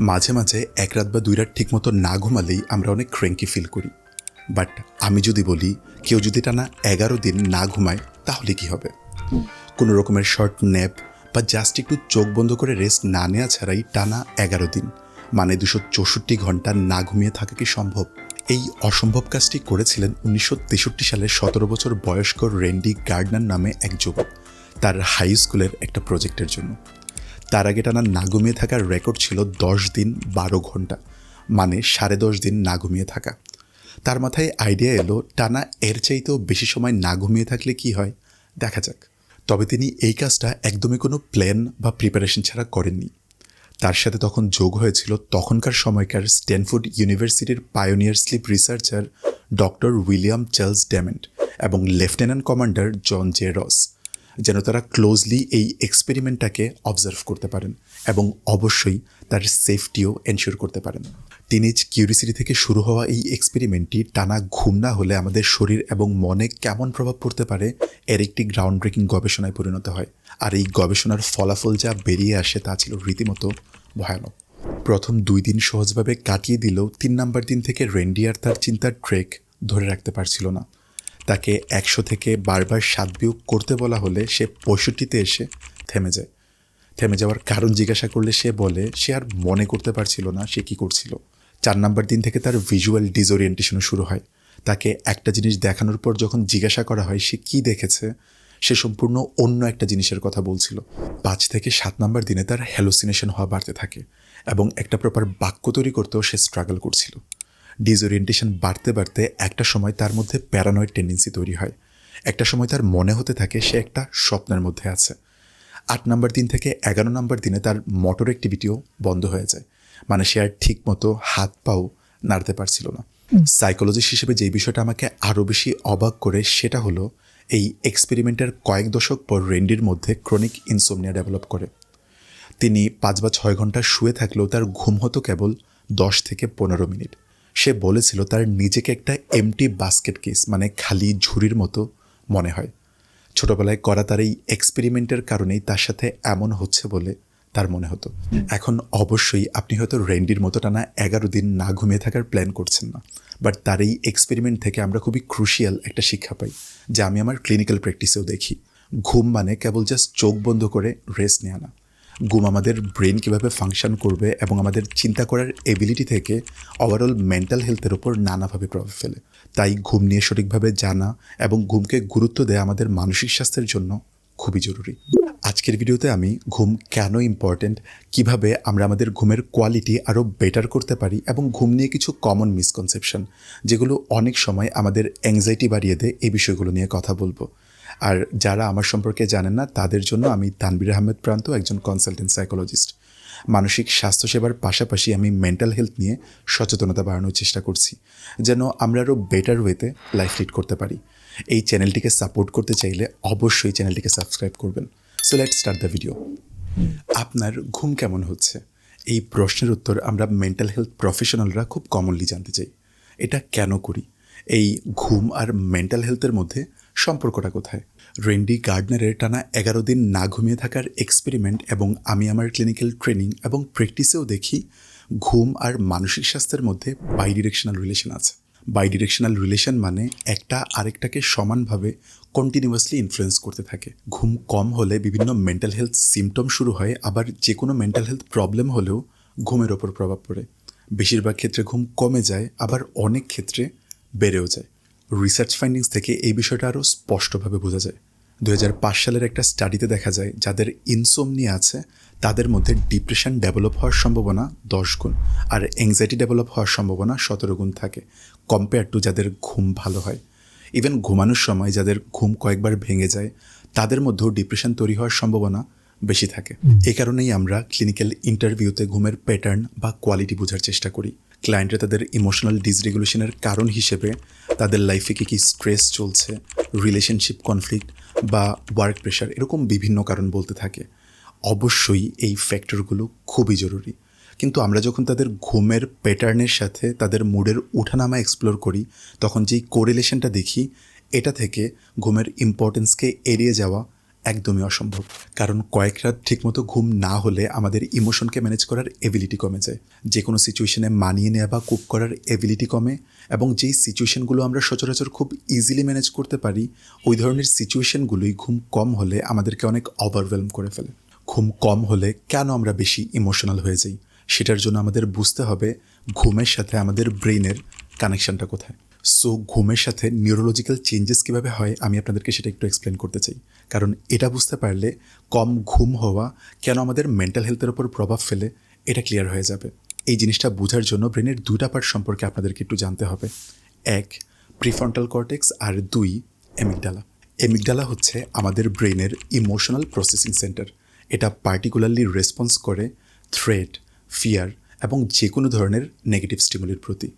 মাঝে মাঝে এক রাত বা দুই রাত ঠিকমতো না ঘুমালেই আমরা অনেক ক্র্যাঙ্কি ফিল করি। বাট আমি যদি বলি কেউ যদি টানা 11 দিন না ঘুমায় তাহলে কি হবে? কোনো রকমের শর্ট ন্যাপ বা জাস্ট একটু চোখ বন্ধ করে রেস্ট না নেওয়া ছাড়াই টানা 11 দিন মানে 264 ঘন্টা না ঘুমিয়ে থাকা কি সম্ভব? এই অসম্ভব কাজটি করেছিলেন 1963 সালের 17 বছর বয়স্ক রেন্ডি গার্ডনার নামে এক যুবক তার হাই স্কুলের একটা প্রজেক্টের জন্য। তার আগে টানা না ঘুমিয়ে থাকার রেকর্ড ছিল 10 দিন 12 ঘন্টা, মানে 10.5 দিন না ঘুমিয়ে থাকা। তার মাথায় আইডিয়া এলো টানা এর চাইতেও বেশি সময় না ঘুমিয়ে থাকলে কি হয়, দেখা যাক। তবে তিনি এই কাজটা একদমই কোনো প্ল্যান বা প্রিপারেশন ছাড়া করেননি। তার সাথে তখন যোগ হয়েছিল তখনকার সময়কার স্ট্যানফোর্ড ইউনিভার্সিটির pioneer sleep researcher doctor William Charles Dement এবং লেফটেন্যান্ট কমান্ডার জন জে রস, যেন তারা ক্লোজলি এই এক্সপেরিমেন্টটাকে অবজার্ভ করতে পারেন এবং অবশ্যই তার সেফটিও এনশিওর করতে পারেন। টিনেজ কিউরিসিটি থেকে শুরু হওয়া এই এক্সপেরিমেন্টটি টানা ঘুম না হলে আমাদের শরীর এবং মনে কেমন প্রভাব পড়তে পারে এর একটি গ্রাউন্ড ব্রেকিং গবেষণায় পরিণত হয়। আর এই গবেষণার ফলাফল যা বেরিয়ে আসে তা ছিল রীতিমতো ভয়ানক। প্রথম 2 দিন সহজভাবে কাটিয়ে দিলেও 3 নম্বর দিন থেকে রেন্ডি আর তার চিন্তার ট্রেক ধরে রাখতে পারছিল না। তাকে 100 থেকে বারবার 7 বিয়োগ করতে বলা হলে সে 65-তে এসে থেমে যায়। থেমে যাওয়ার কারণ জিজ্ঞাসা করলে সে বলে সে আর মনে করতে পারছিল না সে কী করছিল। 4 নম্বর দিন থেকে তার ভিজুয়াল ডিসওরিয়েন্টেশনও শুরু হয়। তাকে একটা জিনিস দেখানোর পর যখন জিজ্ঞাসা করা হয় সে কী দেখেছে, সে সম্পূর্ণ অন্য একটা জিনিসের কথা বলছিল। 5 থেকে 7 নম্বর দিনে তার হ্যালুসিনেশন হওয়া বাড়তে থাকে এবং একটা প্রপার বাক্য তৈরি করতেও সে স্ট্রাগল করছিল। ডিসওরিয়েন্টেশন বাড়তে বাড়তে একটা সময় তার মধ্যে প্যারানয়েড টেন্ডেন্সি তৈরি হয়। একটা সময় তার মনে হতে থাকে সে একটা স্বপ্নের মধ্যে আছে। 8 নম্বর দিন থেকে 11 নম্বর দিনে তার মোটর অ্যাক্টিভিটিও বন্ধ হয়ে যায়, মানে সে আর ঠিক মতো হাত পাও নাড়তে পারছিল না। সাইকোলজিস্ট হিসেবে যেই বিষয়টা আমাকে আরও বেশি অবাক করে সেটা হলো এই এক্সপেরিমেন্টের কয়েক দশক পর রেন্ডির মধ্যে ক্রনিক ইনসোমনিয়া ডেভেলপ করে। তিনি 5 বা 6 ঘন্টা শুয়ে থাকলেও তার ঘুম হতো কেবল 10 থেকে 15 মিনিট। সে বলেছিল তার নিজেকে একটা এমটি বাস্কেট কেস, মানে খালি ঝুড়ির মতো মনে হয়। ছোটবেলায় করা তার এই এক্সপেরিমেন্টের কারণেই তার সাথে এমন হচ্ছে বলে তার মনে হতো। এখন অবশ্যই আপনি হয়তো রেন্ডির মতো টানা 11 দিন না ঘুমিয়ে থাকার প্ল্যান করছেন না, বাট তার এই এক্সপেরিমেন্ট থেকে আমরা খুবই ক্রুশিয়াল একটা শিক্ষা পাই, যা আমি আমার ক্লিনিক্যাল প্র্যাকটিসেও দেখি। ঘুম মানে কেবল জাস্ট চোখ বন্ধ করে রেস্ট নেওয়া না। ঘুম আমাদের ব্রেন কীভাবে ফাংশন করবে এবং আমাদের চিন্তা করার এবিলিটি থেকে ওভারঅল মেন্টাল হেলথের ওপর নানাভাবে প্রভাব ফেলে। তাই ঘুম নিয়ে সঠিকভাবে জানা এবং ঘুমকে গুরুত্ব দেওয়া আমাদের মানসিক স্বাস্থ্যের জন্য খুবই জরুরি। আজকের ভিডিওতে আমি ঘুম কেন ইম্পর্ট্যান্ট, কিভাবে আমরা আমাদের ঘুমের কোয়ালিটি আরও বেটার করতে পারি এবং ঘুম নিয়ে কিছু কমন মিসকনসেপশন যেগুলো অনেক সময় আমাদের অ্যাংজাইটি বাড়িয়ে দেয়, এই বিষয়গুলো নিয়ে কথা বলবো। আর যারা আমার সম্পর্কে জানেন না তাদের জন্য আমি তানভীর আহমেদ প্রান্ত, একজন কনসালটেন্ট সাইকোলজিস্ট। মানসিক স্বাস্থ্যসেবার পাশাপাশি আমি মেন্টাল হেলথ নিয়ে সচেতনতা বাড়ানোর চেষ্টা করছি, যেন আমরা আরও বেটার ওয়েতে লাইফ লিড করতে পারি। এই চ্যানেলটিকে সাপোর্ট করতে চাইলে অবশ্যই চ্যানেলটিকে সাবস্ক্রাইব করবেন। So let's start the video. আপনার ঘুম কেমন হচ্ছে? এই প্রশ্নের উত্তর আমরা মেন্টাল হেলথ প্রফেশনালরা খুব কমনলি জানতে চাই। এটা কেন করি? এই ঘুম আর মেন্টাল হেলথের মধ্যে সম্পর্কটা কোথায়? রেন্ডি গার্ডনারের টানা 11 দিন না ঘুমিয়ে থাকার এক্সপেরিমেন্ট এবং আমি আমার ক্লিনিক্যাল ট্রেনিং এবং প্র্যাকটিসেও দেখি ঘুম আর মানসিক স্বাস্থ্যের মধ্যে বাইডিরেকশনাল রিলেশন আছে। বাইডিরেকশনাল রিলেশন মানে একটা আরেকটাকে সমানভাবে কন্টিনিউয়াসলি ইনফ্লুয়েন্স করতে থাকে। ঘুম কম হলে বিভিন্ন মেন্টাল হেলথ সিমটম শুরু হয়, আবার যে কোনো মেন্টাল হেলথ প্রবলেম হলেও ঘুমের ওপর প্রভাব পড়ে। বেশিরভাগ ক্ষেত্রে ঘুম কমে যায়, আবার অনেক ক্ষেত্রে বেড়েও যায়। রিসার্চ ফাইন্ডিংস থেকে এই বিষয়টা আরও স্পষ্টভাবে বোঝা যায়। 2005 সালের একটা স্টাডিতে দেখা যায় যাদের ইনসোমনিয়া আছে তাদের মধ্যে ডিপ্রেশন ডেভেলপ হওয়ার সম্ভাবনা 10 গুণ আর অ্যাংজাইটি ডেভেলপ হওয়ার সম্ভাবনা 17 গুণ থাকে কম্পেয়ার টু যাদের ঘুম ভালো হয়। ইভেন ঘুমানোর সময় যাদের ঘুম কয়েকবার ভেঙে যায় তাদের মধ্যেও ডিপ্রেশন তৈরি হওয়ার সম্ভাবনা বেশি থাকে। এই কারণেই আমরা ক্লিনিক্যাল ইন্টারভিউতে ঘুমের প্যাটার্ন বা কোয়ালিটি বোঝার চেষ্টা করি। ক্লায়েন্টরা তাদের ইমোশনাল ডিসরেগুলেশনের কারণ হিসেবে তাদের লাইফে কী স্ট্রেস চলছে, রিলেশনশিপ কনফ্লিক্ট বা ওয়ার্ক প্রেশার, এরকম বিভিন্ন কারণ বলতে থাকে। অবশ্যই এই ফ্যাক্টরগুলো খুবই জরুরি, কিন্তু আমরা যখন তাদের ঘুমের প্যাটার্নের সাথে তাদের মুডের ওঠানামা এক্সপ্লোর করি তখন যেই কোরিলেশনটা দেখি, এটা থেকে ঘুমের ইম্পর্টেন্সকে এড়িয়ে যাওয়া একদমই অসম্ভব। কারণ কয়েক রাত ঠিকমতো ঘুম না হলে আমাদের ইমোশনকে ম্যানেজ করার এবিলিটি কমে যায়। যে কোনো সিচুয়েশনে মানিয়ে নেওয়া বা কোপ করার এবিলিটি কমে, এবং যেই সিচুয়েশনগুলো আমরা সচরাচর খুব ইজিলি ম্যানেজ করতে পারি, ওই ধরনের সিচুয়েশনগুলোই ঘুম কম হলে আমাদেরকে অনেক ওভারওয়েলম করে ফেলে। ঘুম কম হলে কেন আমরা বেশি ইমোশনাল হয়ে যাই, সেটার জন্য আমাদের বুঝতে হবে ঘুমের সাথে আমাদের ব্রেনের কানেকশানটা কোথায়। সো ঘুমের সাথে নিউরোলজিক্যাল চেঞ্জেস কীভাবে হয় আমি আপনাদেরকে সেটা একটু এক্সপ্লেন করতে চাই। কারণ এটা বুঝতে পারলে কম ঘুম হওয়া কেন আমাদের মেন্টাল হেলথের ওপর প্রভাব ফেলে এটা ক্লিয়ার হয়ে যাবে। এই জিনিসটা বোঝার জন্য ব্রেনের দুটা পার্ট সম্পর্কে আপনাদেরকে একটু জানতে হবে। এক, প্রিফ্রন্টাল কর্টেক্স, আর দুই, অ্যামিগডালা। অ্যামিগডালা হচ্ছে আমাদের ব্রেনের ইমোশনাল প্রসেসিং সেন্টার। এটা পার্টিকুলারলি রেসপন্স করে থ্রেট, ফিয়ার এবং যে কোনো ধরনের নেগেটিভ স্টিমুলির প্রতি।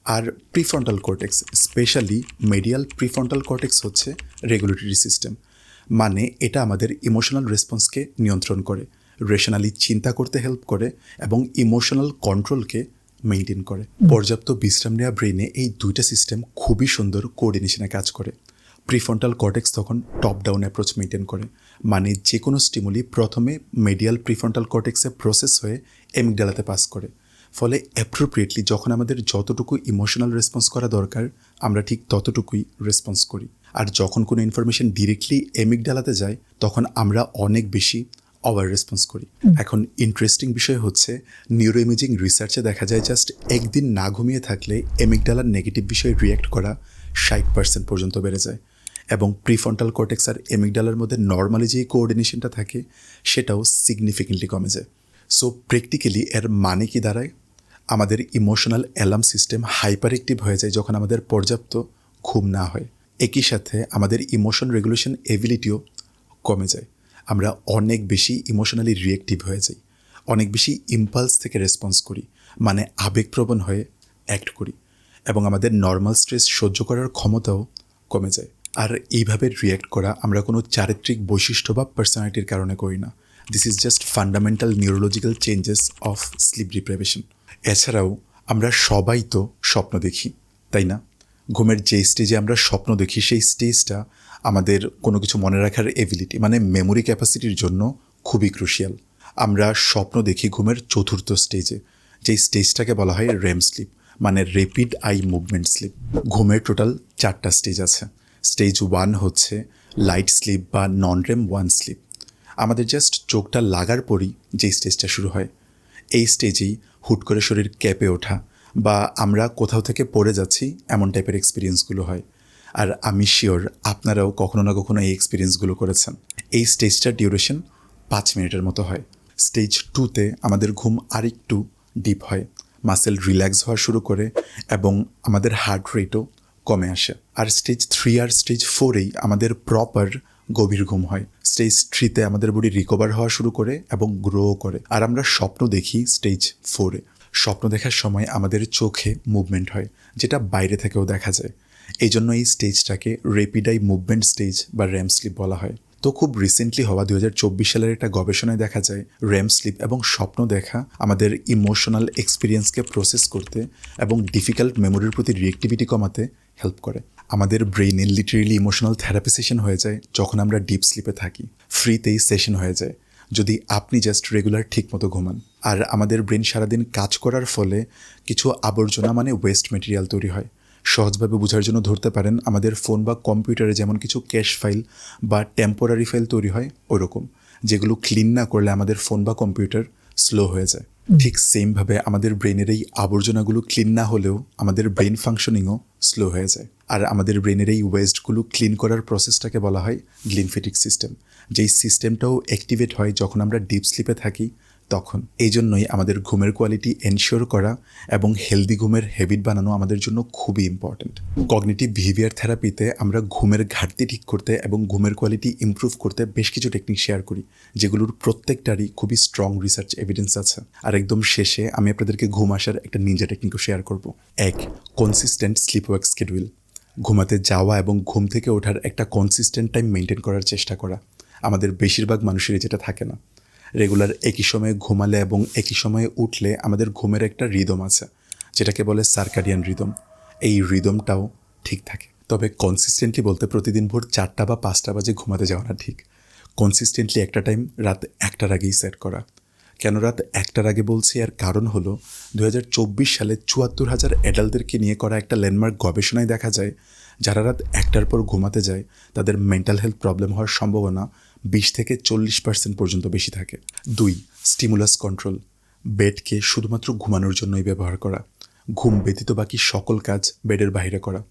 আর prefrontal cortex, specially medial prefrontal cortex হচ্ছে রেগুলেটরি সিস্টেম। মানে এটা আমাদের ইমোশনাল রেসপন্সকে নিয়ন্ত্রণ করে, রেশনালি চিন্তা করতে হেল্প করে এবং ইমোশনাল কন্ট্রোলকে মেনটেন করে। পর্যাপ্ত বিশ্রাম নেওয়া ব্রেনে এই দুইটা সিস্টেম খুবই সুন্দর কোঅর্ডিনেশনে কাজ করে। প্রিফ্রন্টাল কর্টেক্স তখন টপ ডাউন অ্যাপ্রোচ মেনটেন করে, মানে যে কোনো স্টিমুলি প্রথমে মেডিয়াল প্রিফ্রন্টাল কর্টেক্সে প্রসেস হয়ে অ্যামিগডালাতে পাস করে। ফলে অ্যাপ্রোপ্রিয়েটলি যখন আমাদের যতটুকু ইমোশনাল রেসপন্স করা দরকার আমরা ঠিক ততটুকুই রেসপন্স করি। আর যখন কোনো ইনফরমেশন ডিরেক্টলি অ্যামিগডালাতে যায় তখন আমরা অনেক বেশি ওভার রেসপন্স করি। এখন ইন্টারেস্টিং বিষয় হচ্ছে নিউরো ইমেজিং রিসার্চে দেখা যায় জাস্ট একদিন না ঘুমিয়ে থাকলে অ্যামিগডালার নেগেটিভ বিষয়ে রিয়্যাক্ট করা 60% পর্যন্ত বেড়ে যায়, এবং প্রিফ্রন্টাল কর্টেক্স আর অ্যামিগডালার মধ্যে নর্মালি যে কোঅর্ডিনেশনটা থাকে সেটাও সিগনিফিকেন্টলি কমে যায়। সো প্র্যাকটিক্যালি এর মানে কি দাঁড়ায়, আমাদের emotional alarm system hyper active হয়ে যায় যখন আমাদের পর্যাপ্ত ঘুম না হয়। একই সাথে আমাদের ইমোশন রেগুলেশন এবিলিটিও কমে যায়। আমরা অনেক বেশি ইমোশনালি রিয়েক্টিভ হয়ে যাই, অনেক বেশি ইম্পালস থেকে রেসপন্স করি, মানে আবেগপ্রবণ হয়ে অ্যাক্ট করি, এবং আমাদের নর্মাল স্ট্রেস সহ্য করার ক্ষমতাও কমে যায়। আর এইভাবে রিয়্যাক্ট করা আমরা কোনো চারিত্রিক বৈশিষ্ট্য বা পার্সোনালিটির কারণে করি না। This is just fundamental neurological changes of sleep deprivation. এছাড়াও আমরা সবাই তো স্বপ্ন দেখি, তাই না? ঘুমের যে স্টেজে আমরা স্বপ্ন দেখি সেই স্টেজটা আমাদের কোনো কিছু মনে রাখার এবিলিটি মানে মেমোরি ক্যাপাসিটির জন্য খুবই ক্রুশিয়াল। আমরা স্বপ্ন দেখি ঘুমের চতুর্থ স্টেজে, যেই স্টেজটাকে বলা হয় রেম স্লিপ, মানে র্যাপিড আই মুভমেন্ট স্লিপ। ঘুমের টোটাল 4টা স্টেজ আছে। স্টেজ 1 হচ্ছে লাইট স্লিপ বা নন রেম 1 স্লিপ। আমাদের জাস্ট চোখটা লাগার পরই যেই স্টেজটা শুরু হয়, এই স্টেজেই হুট করে শরীর কেঁপে ওঠা বা আমরা কোথাও থেকে পড়ে যাচ্ছি এমন টাইপের এক্সপিরিয়েন্সগুলো হয়। আর আমি শিওর আপনারাও কখনো না কখনো এই এক্সপিরিয়েন্সগুলো করেছেন। এই স্টেজটার ডিউরেশন 5 মিনিটের মতো হয়। স্টেজ 2তে আমাদের ঘুম আরেকটু ডিপ হয়, মাসেল রিল্যাক্স হওয়া শুরু করে এবং আমাদের হার্ট রেটও কমে আসে। আর স্টেজ 3 আর স্টেজ 4এই আমাদের প্রপার গভীর ঘুম হয়। স্টেজ 3তে আমাদের বডি রিকভার হওয়া শুরু করে এবং গ্রো করে। আর আমরা স্বপ্ন দেখি স্টেজ 4এ। স্বপ্ন দেখার সময় আমাদের চোখে মুভমেন্ট হয়, যেটা বাইরে থেকেও দেখা যায়। এই জন্য এই স্টেজটাকে র্যাপিড আই মুভমেন্ট স্টেজ বা র্যাম স্লিপ বলা হয়। তো খুব রিসেন্টলি হওয়া 2024 সালের একটা গবেষণায় দেখা যায় র্যাম স্লিপ এবং স্বপ্ন দেখা আমাদের ইমোশনাল এক্সপিরিয়েন্সকে প্রসেস করতে এবং ডিফিকাল্ট মেমোরির প্রতি রিয়েক্টিভিটি কমাতে হেল্প করে। আমাদের ব্রেইনে লিটারেলি ইমোশনাল থেরাপি সেশন হয়ে যায় যখন আমরা ডিপ স্লিপে থাকি। ফ্রিতেই সেশন হয়ে যায় যদি আপনি জাস্ট রেগুলার ঠিকমতো ঘুমান। আর আমাদের ব্রেন সারাদিন কাজ করার ফলে কিছু আবর্জনা মানে ওয়েস্ট মেটেরিয়াল তৈরি হয়। সহজভাবে বোঝার জন্য ধরতে পারেন আমাদের ফোন বা কম্পিউটারে যেমন কিছু ক্যাশ ফাইল বা টেম্পোরারি ফাইল তৈরি হয় ওরকম, যেগুলো ক্লিন না করলে আমাদের ফোন বা কম্পিউটার স্লো হয়ে যায়। ঠিক সেমভাবে আমাদের ব্রেনের এই আবর্জনাগুলো ক্লিন না হলেও আমাদের ব্রেন ফাংশনিংও স্লো হয়ে যায়। আর আমাদের ব্রেনের এই ওয়েস্টগুলো ক্লিন করার প্রসেসটাকে বলা হয় লিম্ফেটিক সিস্টেম, যেই সিস্টেমটাও অ্যাক্টিভেট হয় যখন আমরা ডিপ স্লিপে থাকি তখন। এই জন্যই আমাদের ঘুমের কোয়ালিটি এনশিওর করা এবং হেলদি ঘুমের হ্যাবিট বানানো আমাদের জন্য খুবই ইম্পর্ট্যান্ট। কগনিটিভ বিহেভিয়ার থেরাপিতে আমরা ঘুমের ঘাটতি ঠিক করতে এবং ঘুমের কোয়ালিটি ইমপ্রুভ করতে বেশ কিছু টেকনিক শেয়ার করি, যেগুলোর প্রত্যেকটারই খুবই স্ট্রং রিসার্চ এভিডেন্স আছে। আর একদম শেষে আমি আপনাদেরকে ঘুম আসার একটা নিনজা টেকনিকও শেয়ার করব। 1, কনসিস্টেন্ট স্লিপ ওয়াক শিডিউল। ঘুমাতে যাওয়া এবং ঘুম থেকে ওঠার একটা কনসিস্টেন্ট টাইম মেনটেন করার চেষ্টা করা। আমাদের বেশিরভাগ মানুষেরই যেটা থাকে না। রেগুলার একই সময়ে ঘুমালে এবং একই সময়ে উঠলে আমাদের ঘুমের একটা রিদম আছে, যেটাকে বলে সার্কাডিয়ান রিদম। এই রিদমটাও ঠিক থাকে। তবে কনসিস্টেন্টলি বলতে প্রতিদিন ভোর 4টা বা 5টা বাজে ঘুমাতে যাওয়া না ঠিক। কনসিস্টেন্টলি একটা টাইম রাত 1টার আগেই সেট করা। কেন রাত 1টার আগে বলছি, আর কারণ হলো 2024 সালে 74,000 অ্যাডাল্টদেরকে নিয়ে করা একটা ল্যান্ডমার্ক গবেষণায় দেখা যায় যারা রাত 1টার পর ঘুমাতে যায় তাদের মেন্টাল হেলথ প্রবলেম হওয়ার সম্ভাবনা 20 থেকে 40% পর্যন্ত বেশি থাকে। 2. Stimulus control. বেডকে শুধুমাত্র ঘুমানোর জন্যই ব্যবহার করা, ঘুম ব্যতীত বাকি সকল কাজ বেডের বাইরে করা।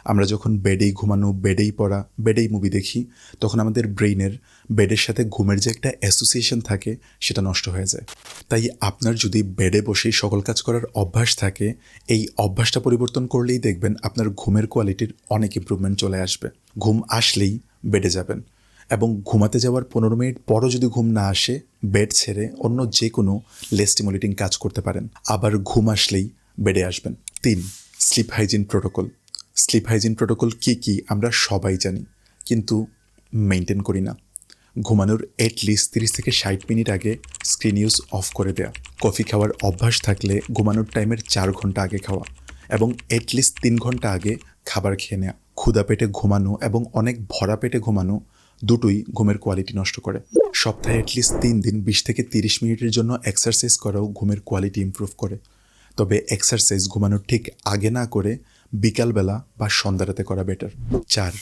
আমরা যখন বেডেই ঘুমানো, বেডেই পড়া, বেডেই মুভি দেখি, তখন আমাদের ব্রেইনের বেডের সাথে ঘুমের যে একটা অ্যাসোসিয়েশন থাকে সেটা নষ্ট হয়ে যায়। তাই আপনার যদি বেডে বসেই সকল কাজ করার অভ্যাস থাকে, এই অভ্যাসটা পরিবর্তন করলেই দেখবেন আপনার ঘুমের কোয়ালিটির অনেক ইমপ্রুভমেন্ট চলে আসবে। ঘুম আসলেই বেডে যাবেন, এবং ঘুমাতে যাওয়ার 15 মিনিট পরও যদি ঘুম না আসে, বেড ছেড়ে অন্য যে কোনো লেস স্টিমুলেটিং কাজ করতে পারেন। আবার ঘুম আসলেই বেডে আসবেন। 3. Sleep hygiene protocol. Sleep hygiene protocol কী আমরা সবাই জানি, কিন্তু মেনটেন করি না। ঘুমানোর এটলিস্ট 30 থেকে 60 মিনিট আগে স্ক্রিন ইউজ অফ করে দেয়া, কফি খাওয়ার অভ্যাস থাকলে ঘুমানোর টাইমের 4 ঘন্টা আগে খাওয়া, এবং এটলিস্ট 3 ঘন্টা আগে খাবার খেয়ে নেওয়া। ক্ষুধা পেটে ঘুমানো এবং অনেক ভরা পেটে ঘুমানো দুটোই ঘুমের কোয়ালিটি নষ্ট করে। সপ্তাহে অ্যাটলিস্ট 3 দিন 20 থেকে 30 মিনিটের জন্য এক্সারসাইজ করাও ঘুমের কোয়ালিটি ইমপ্রুভ করে। তবে এক্সারসাইজ ঘুমানোর ঠিক আগে না করে বিকালবেলা বা সন্ধ্যারাতে করা বেটার। 4.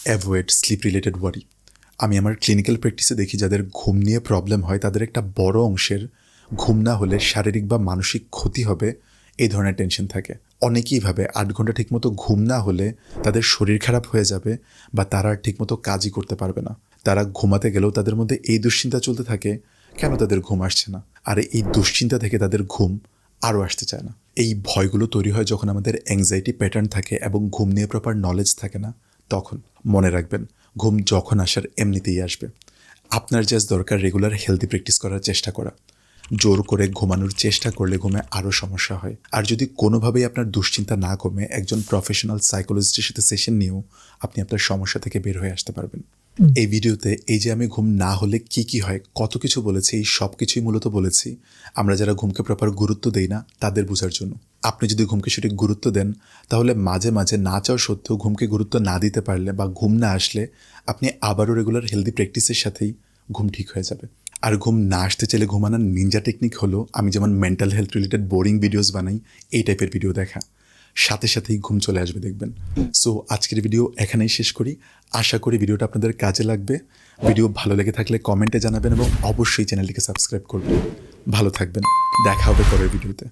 অ্যাভয়েড স্লিপ রিলেটেড ওয়ারি। আমি আমার ক্লিনিক্যাল প্র্যাকটিসে দেখি যাদের ঘুম নিয়ে প্রবলেম হয় তাদের একটা বড় অংশের ঘুম না হলে শারীরিক বা মানসিক ক্ষতি হবে এই ধরনের টেনশন থাকে। অনেকেই ভাবে 8 ঘন্টা ঠিকমতো ঘুম না হলে তাদের শরীর খারাপ হয়ে যাবে বা তারা আর ঠিকমতো কাজই করতে পারবে না। তারা ঘুমাতে গেলেও তাদের মধ্যে এই দুশ্চিন্তা চলতে থাকে, কেন তাদের ঘুম আসছে না। আর এই দুশ্চিন্তা থেকে তাদের ঘুম আরও আসতে চায় না। এই ভয়গুলো তৈরি হয় যখন আমাদের অ্যাংজাইটি প্যাটার্ন থাকে এবং ঘুম নিয়ে প্রপার নলেজ থাকে না। তখন মনে রাখবেন, ঘুম যখন আসার এমনিতেই আসবে। আপনার জাস্ট দরকার রেগুলার হেলদি প্র্যাকটিস করার চেষ্টা করা। জোর করে ঘুমানোর চেষ্টা করলে ঘুমে আরও সমস্যা হয়। আর যদি কোনোভাবেই আপনার দুশ্চিন্তা না কমে, একজন প্রফেশনাল সাইকোলজিস্টের সাথে সেশন নিয়েও আপনি আপনার সমস্যা থেকে বের হয়ে আসতে পারবেন। এই ভিডিওতে এই যে আমি ঘুম না হলে কি হয় কত কিছু বলেছি, এই সব কিছুই মূলত বলেছি আমরা যারা ঘুমকে প্রপার গুরুত্ব দেই না তাদের বোঝার জন্য। আপনি যদি ঘুমকে সঠিক গুরুত্ব দেন, তাহলে মাঝে মাঝে না চাওয়া সত্ত্বেও ঘুমকে গুরুত্ব না দিতে পারলে বা ঘুম না আসলে আপনি আবারও রেগুলার হেলদি প্র্যাকটিসের সাথেই ঘুম ঠিক হয়ে যাবে। আর ঘুম না আসতে চাইলে ঘুমানোর নিনজা টেকনিক হলো, আমি যেমন mental health related boring videos বানাই, এই টাইপের ভিডিও দেখা, সাথে সাথেই ঘুম চলে আসবে দেখবেন। সো আজকের ভিডিও এখানেই শেষ করি। আশা করি ভিডিওটা আপনাদের কাজে লাগবে। ভিডিও ভালো লেগে থাকলে কমেন্টে জানাবেন এবং অবশ্যই চ্যানেলটিকে সাবস্ক্রাইব করবেন। ভালো থাকবেন, দেখা হবে পরের ভিডিওতে।